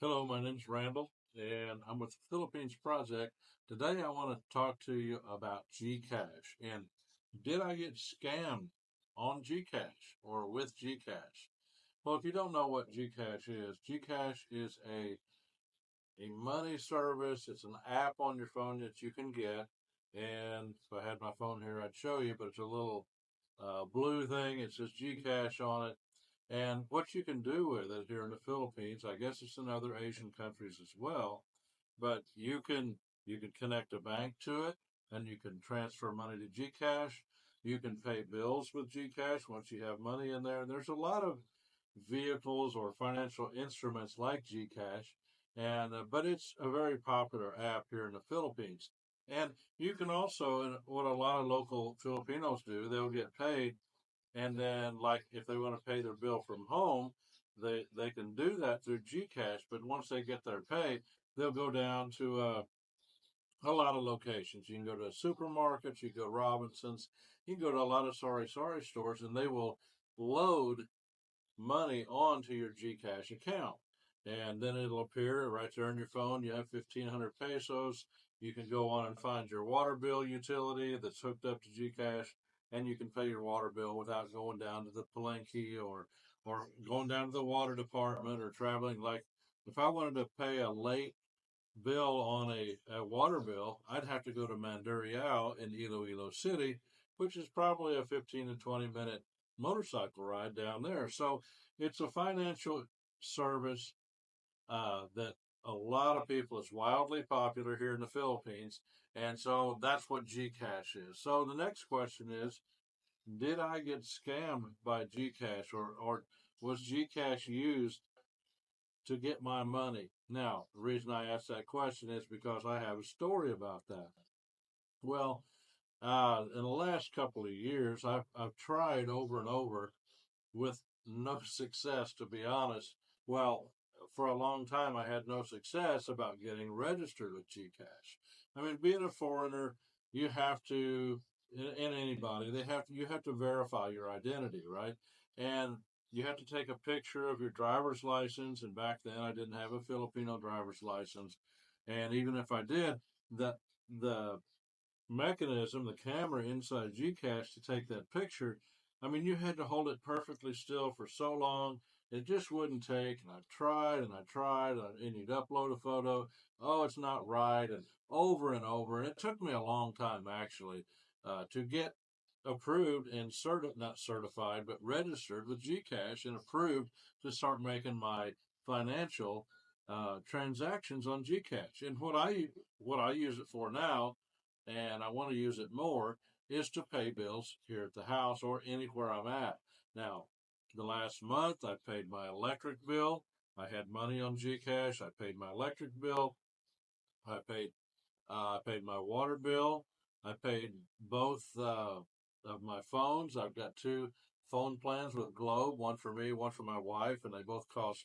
Hello, my name's Randall, and I'm with the Philippines Project. Today, I want to talk to you about GCash. And did I get scammed on GCash or with GCash? Well, if you don't know what GCash is a money service. It's an app on your phone that you can get. And if I had my phone here, I'd show you, but it's a little blue thing. It says GCash on it. And what you can do with it here in the Philippines, I guess it's in other Asian countries as well, but you can connect a bank to it and you can transfer money to GCash. You can pay bills with GCash once you have money in there. And there's a lot of vehicles or financial instruments like GCash, and but it's a very popular app here in the Philippines. And you can also, and what a lot of local Filipinos do, they'll get paid and then, like, if they want to pay their bill from home, they can do that through GCash. But once they get their pay, they'll go down to a lot of locations. You can go to a supermarket, you can go to Robinsons, you can go to a lot of sorry stores, and they will load money onto your GCash account. And then it'll appear right there on your phone. You have 1,500 pesos. You can go on and find your water bill utility that's hooked up to GCash, and you can pay your water bill without going down to the Palenque or going down to the water department or traveling. Like if I wanted to pay a late bill on a water bill, I'd have to go to Mandurriao in Iloilo City, which is probably a 15 to 20-minute motorcycle ride down there. So it's a financial service that a lot of people, is wildly popular here in the Philippines. And so that's what GCash is. So the next question is, did I get scammed by GCash or was GCash used to get my money? Now, the reason I ask that question is because I have a story about that. Well, in the last couple of years, I've tried over and over with no success, to be honest. Well, for a long time, I had no success about getting registered with GCash. I mean, being a foreigner, you have to, and anybody, you have to verify your identity, right? And you have to take a picture of your driver's license. And back then, I didn't have a Filipino driver's license. And even if I did, the mechanism, the camera inside GCash to take that picture, I mean, you had to hold it perfectly still for so long. It just wouldn't take. And I tried and I tried, and you'd upload a photo. Oh, it's not right. And over and over. And it took me a long time, actually, to get approved and not certified, but registered with GCash and approved to start making my financial transactions on GCash. And what I use it for now, and I want to use it more, is to pay bills here at the house or anywhere I'm at. Now, the last month I paid my electric bill. I had money on GCash. I paid my electric bill. I paid my water bill. I paid both of my phones. I've got two phone plans with Globe, one for me, one for my wife, and they both cost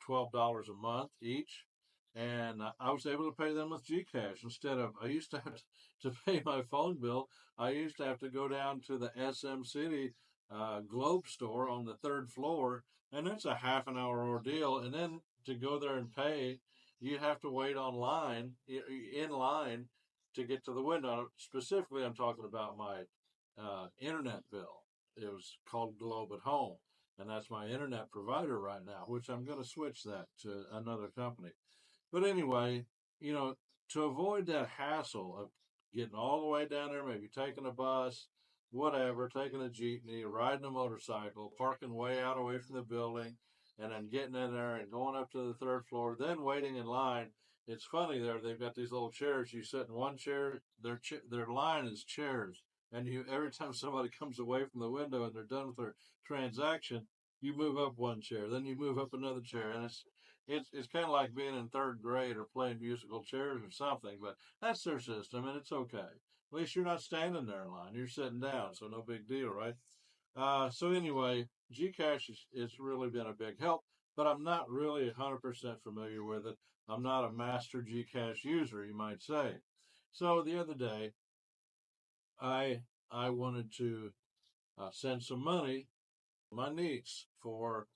$12 a month each. And I was able to pay them with GCash instead of, I used to have to pay my phone bill. I used to have to go down to the SM City Globe store on the third floor, and that's a half an hour ordeal. And then to go there and pay, you have to wait in line to get to the window. Specifically, I'm talking about my internet bill. It was called Globe at Home, and that's my internet provider right now, which I'm going to switch that to another company. But anyway, you know, to avoid that hassle of getting all the way down there, maybe taking a bus, whatever, taking a jeepney, riding a motorcycle, parking way out away from the building, and then getting in there and going up to the third floor, then waiting in line. It's funny there; they've got these little chairs. You sit in one chair. Their line is chairs, and you every time somebody comes away from the window and they're done with their transaction, you move up one chair, then you move up another chair, and it's kind of like being in third grade or playing musical chairs or something, but that's their system and it's okay. At least you're not standing there in line; you're sitting down, so no big deal, right? So anyway, GCash is really been a big help, but I'm not really 100% familiar with it. I'm not a master GCash user, you might say. So the other day, I I wanted to send some money to my niece for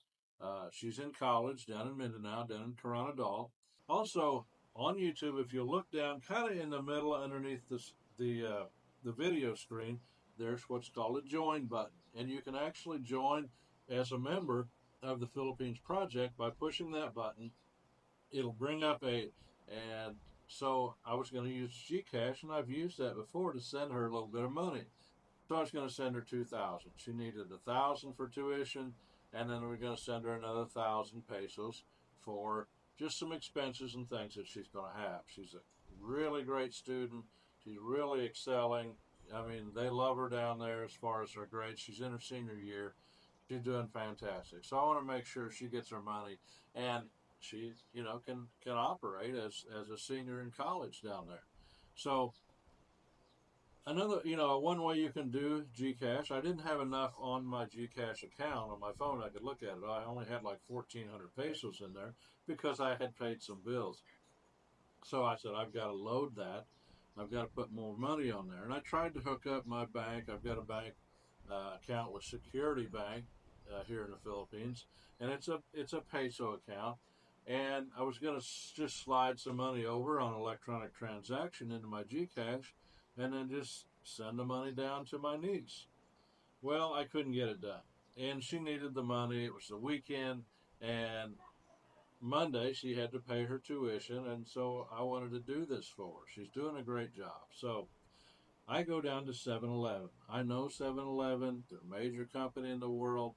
She's in college down in Mindanao, down in Coronadal. Also on YouTube, if you look down, kind of in the middle, underneath the video screen, there's what's called a join button, and you can actually join as a member of the Philippines Project by pushing that button. It'll bring up and so I was going to use GCash, and I've used that before to send her a little bit of money. So I was going to send her 2,000. She needed 1,000 for tuition, and then we're going to send her another 1,000 pesos for just some expenses and things that she's going to have. She's a really great student. She's really excelling. I mean, they love her down there as far as her grades. She's in her senior year. She's doing fantastic. So I want to make sure she gets her money, and she, can operate as a senior in college down there. So another, one way you can do GCash. I didn't have enough on my GCash account on my phone. I could look at it. I only had like 1,400 pesos in there because I had paid some bills. So I said, I've got to load that. I've got to put more money on there. And I tried to hook up my bank. I've got a bank account with Security Bank here in the Philippines, and it's a peso account. And I was going to just slide some money over on electronic transaction into my GCash, and then just send the money down to my niece. Well, I couldn't get it done, and she needed the money. It was the weekend, and Monday she had to pay her tuition, and so I wanted to do this for her. She's doing a great job. So I go down to 7-Eleven. I know 7-Eleven, they're a major company in the world.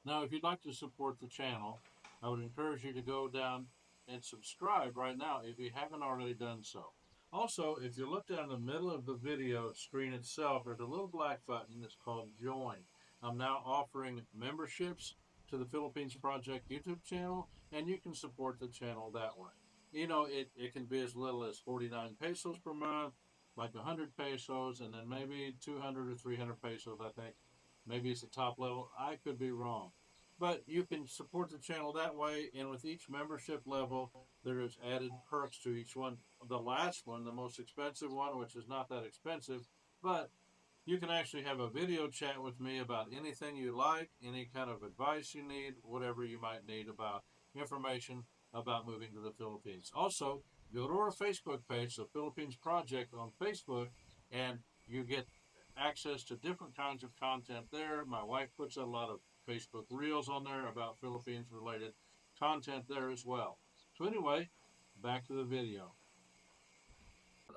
Now, if you'd like to support the channel, I would encourage you to go down and subscribe right now if you haven't already done so. Also, if you look down the middle of the video screen itself, there's a little black button that's called Join. I'm now offering memberships to the Philippines Project YouTube channel, and you can support the channel that way. It can be as little as 49 pesos per month, like 100 pesos, and then maybe 200 or 300 pesos, I think. Maybe it's the top level. I could be wrong. But you can support the channel that way, and with each membership level, there is added perks to each one. The last one, the most expensive one, which is not that expensive, but you can actually have a video chat with me about anything you like, any kind of advice you need, whatever you might need about information about moving to the Philippines. Also, go to our Facebook page, the Philippines Project on Facebook, and you get access to different kinds of content there. My wife puts a lot of Facebook Reels on there about Philippines related content there as well. So anyway, back to the video.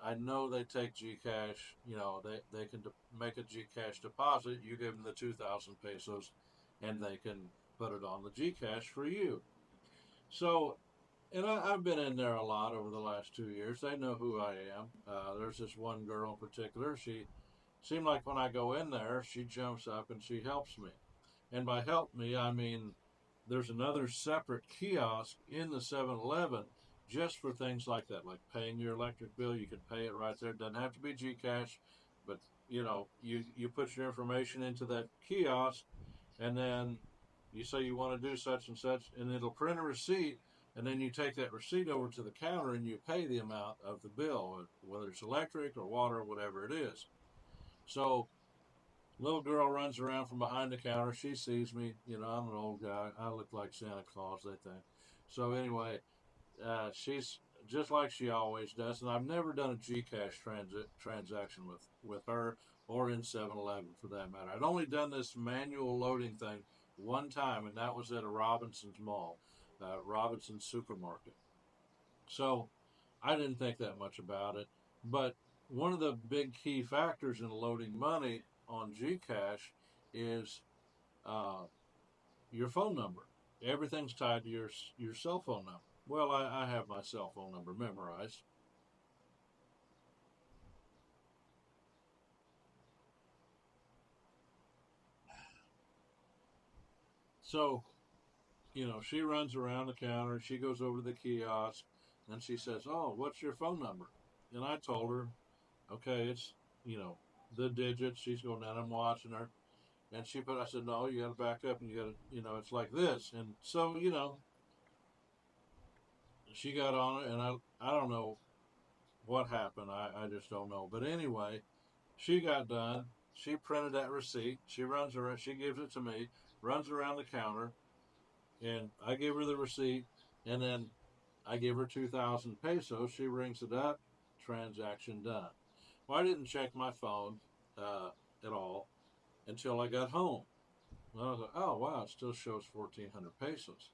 I know they take GCash. They can make a GCash deposit. You give them the 2,000 pesos, and they can put it on the GCash for you. So, and I've been in there a lot over the last 2 years. They know who I am. There's this one girl in particular. She seemed like when I go in there, she jumps up and she helps me. And by help me, I mean there's another separate kiosk in the 7-Eleven just for things like that, like paying your electric bill. You can pay it right there. It doesn't have to be GCash, but you put your information into that kiosk, and then you say you want to do such and such, and it'll print a receipt, and then you take that receipt over to the counter and you pay the amount of the bill, whether it's electric or water or whatever it is. So little girl runs around from behind the counter. She sees me. I'm an old guy. I look like Santa Claus, they think. So anyway, she's just like she always does, and I've never done a GCash transaction with her or in 7-Eleven for that matter. I'd only done this manual loading thing one time, and that was at a Robinson's Mall, Robinson's Supermarket. So I didn't think that much about it, but one of the big key factors in loading money on GCash is uh, your phone number. Everything's tied to your cell phone number. Well, I have my cell phone number memorized. So, she runs around the counter. She goes over to the kiosk, and she says, "Oh, what's your phone number?" And I told her, "Okay, it's you know the digits." She's going down. I'm watching her, and I said, "No, you got to back up, and you got to, it's like this." And so, she got on it, and I don't know what happened. I just don't know. But anyway, she got done. She printed that receipt. She runs around. She gives it to me. Runs around the counter. And I give her the receipt, and then I give her 2,000 pesos. She rings it up, transaction done. Well, I didn't check my phone at all until I got home. Well, I was like, oh, wow, it still shows 1,400 pesos.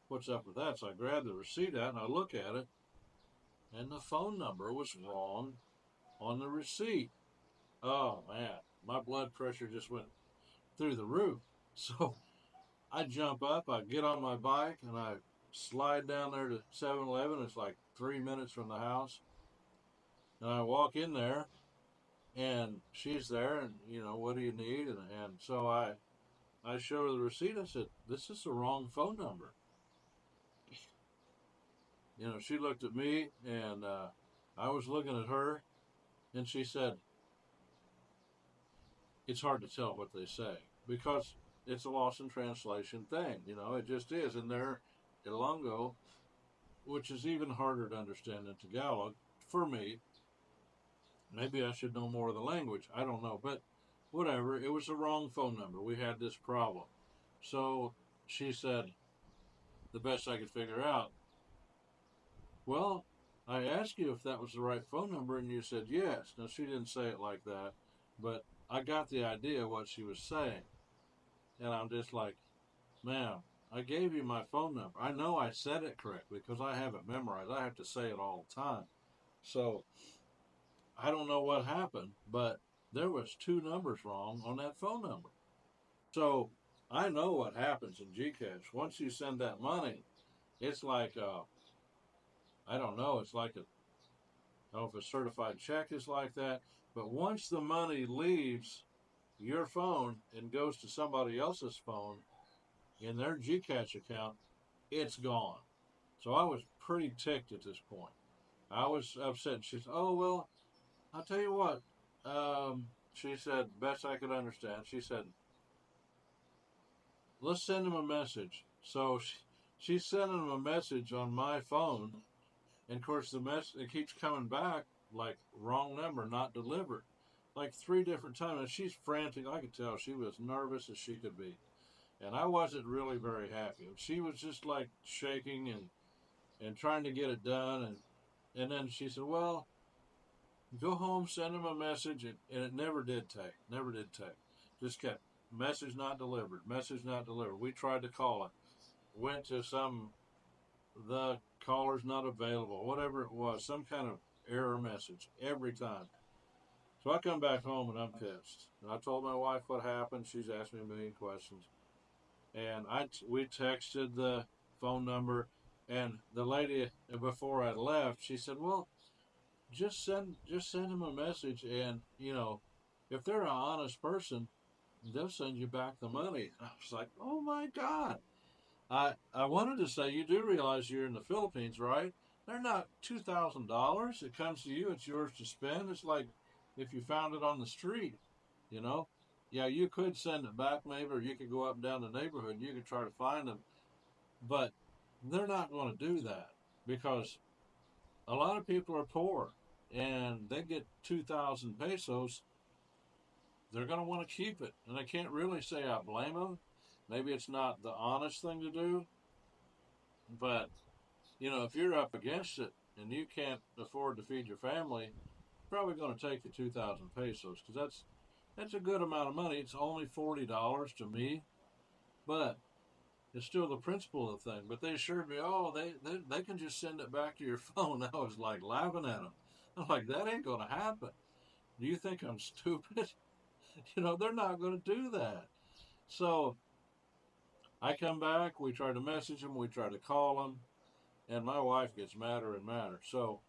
What's up with that? So I grabbed the receipt out and I look at it, and the phone number was wrong on the receipt. Oh, man, my blood pressure just went through the roof. So I jump up, I get on my bike, and I slide down there to 7-Eleven. It's like 3 minutes from the house. And I walk in there, and she's there, and, what do you need? And so I show her the receipt. I said, this is the wrong phone number. She looked at me, and I was looking at her, and she said, it's hard to tell what they say because it's a lost in translation thing. It just is. And they're Ilongo, which is even harder to understand than Tagalog for me. Maybe I should know more of the language. I don't know. But whatever. It was the wrong phone number. We had this problem. So she said, the best I could figure out, well, I asked you if that was the right phone number, and you said yes. Now, she didn't say it like that, but I got the idea of what she was saying. And I'm just like, ma'am, I gave you my phone number. I know I said it correctly because I have it memorized. I have to say it all the time. So I don't know what happened, but there was two numbers wrong on that phone number. So I know what happens in GCash. Once you send that money, it's like I don't know. It's like I don't know if a certified check is like that, but once the money leaves your phone and goes to somebody else's phone in their GCash account, it's gone. So I was pretty ticked at this point. I was upset. She said, "Oh well, I'll tell you what." She said, best I could understand. She said, "Let's send him a message." So she's sending him a message on my phone, and of course the it keeps coming back like wrong number, not delivered, like three different times. And she's frantic. I could tell she was nervous as she could be, and I wasn't really very happy. She was just like shaking and trying to get it done, and then she said, "Well, go home, send him a message," and it never did take. Never did take. Just kept message not delivered, message not delivered. We tried to call it, went to the caller's not available, whatever it was, some kind of error message every time. So I come back home and I'm pissed. And I told my wife what happened. She's asked me a million questions, and we texted the phone number, and the lady before I left, she said, "Well, just send him a message, and if they're an honest person, they'll send you back the money." I was like, oh my god. I wanted to say, you do realize you're in the Philippines, right? They're not $2,000. It comes to you, it's yours to spend. It's like if you found it on the street, you know. Yeah, you could send it back maybe, or you could go up and down the neighborhood and you could try to find them, but they're not going to do that because a lot of people are poor and they get 2,000 pesos. They're going to want to keep it. And I can't really say I blame them. Maybe it's not the honest thing to do, but if you're up against it and you can't afford to feed your family, it's probably going to take you 2,000 pesos because that's a good amount of money. It's only $40 to me, but it's still the principle of the thing. But they assured me, oh, they can just send it back to your phone. I was like laughing at them. I'm like, that ain't going to happen. Do you think I'm stupid? They're not going to do that. So I come back, we try to message them, we try to call them, and my wife gets madder and madder. So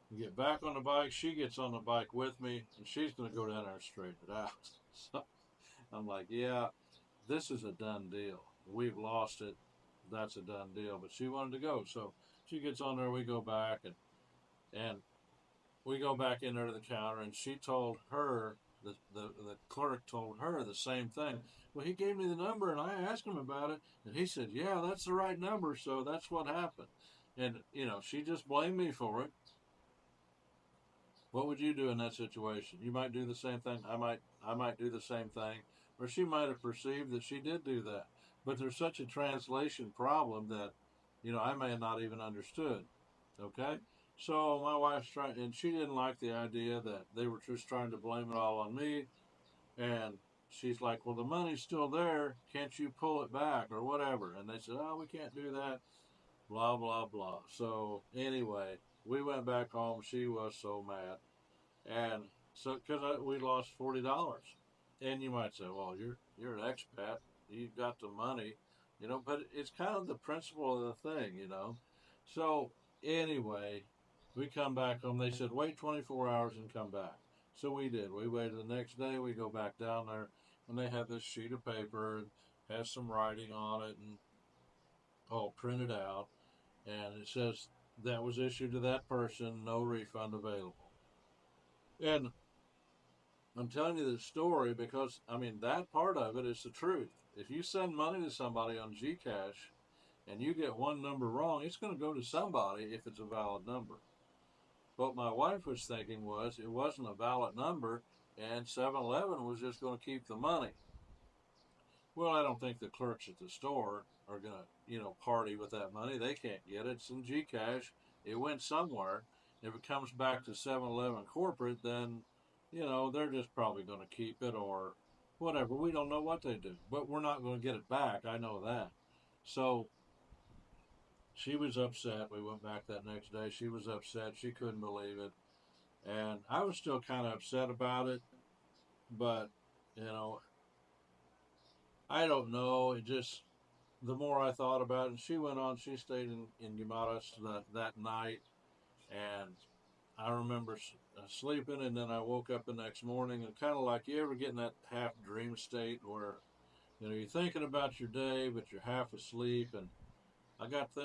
we get back on the bike, she gets on the bike with me, and she's going to go down there and straighten it out. So I'm like, yeah, this is a done deal. We've lost it. That's a done deal. But she wanted to go. So she gets on there, we go back, and we go back in there to the counter, and she told her, the clerk told her the same thing. Well, he gave me the number, and I asked him about it, and he said, yeah, that's the right number, so that's what happened. And, she just blamed me for it. What would you do in that situation? You might do the same thing. I might do the same thing. Or she might have perceived that she did do that. but there's such a translation problem that, I may have not even understood. Okay? So my wife's trying, and she didn't like the idea that they were just trying to blame it all on me. And she's like, well, the money's still there. Can't you pull it back or whatever? And they said, oh, we can't do that. Blah, blah, blah. So anyway, we went back home. She was so mad. And so, because we lost $40. And you might say, well, you're an expat. You got the money, but it's kind of the principle of the thing, So anyway, we come back home. They said, wait 24 hours and come back. So we did. We waited the next day. We go back down there, and they have this sheet of paper and has some writing on it and all printed out. And it says that was issued to that person, no refund available. And I'm telling you this story because, I mean, that part of it is the truth. If you send money to somebody on GCash and you get one number wrong, it's going to go to somebody if it's a valid number. What my wife was thinking was it wasn't a valid number and 7-Eleven was just going to keep the money. Well, I don't think the clerks at the store are going to, party with that money. They can't get it. It's in GCash. It went somewhere. If it comes back to 7-Eleven corporate, then, they're just probably going to keep it or whatever. We don't know what they do, but we're not going to get it back. I know that. So she was upset. We went back that next day. She was upset. She couldn't believe it. And I was still kind of upset about it, but, you know, I don't know. It just, the more I thought about it, and she went on, she stayed in Guimaras that night, and I remember sleeping, and then I woke up the next morning, and kind of like you ever get in that half dream state where, you're thinking about your day, but you're half asleep, and I got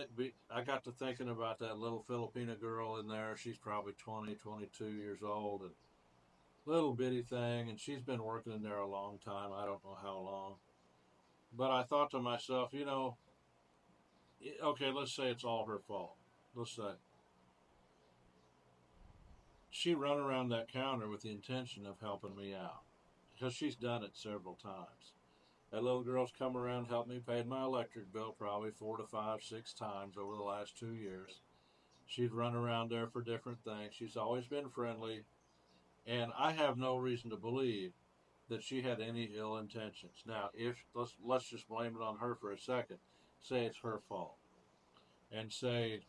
to thinking about that little Filipina girl in there. She's probably 20, 22 years old, and little bitty thing, and she's been working in there a long time. I don't know how long. But I thought to myself, okay, let's say it's all her fault. Let's say she run around that counter with the intention of helping me out because she's done it several times. That little girl's come around, helped me, paid my electric bill probably 4 to 5, 6 times over the last 2 years. She's run around there for different things. She's always been friendly, and I have no reason to believe that she had any ill intentions. Now, if let's just blame it on her for a second. Say it's her fault, and say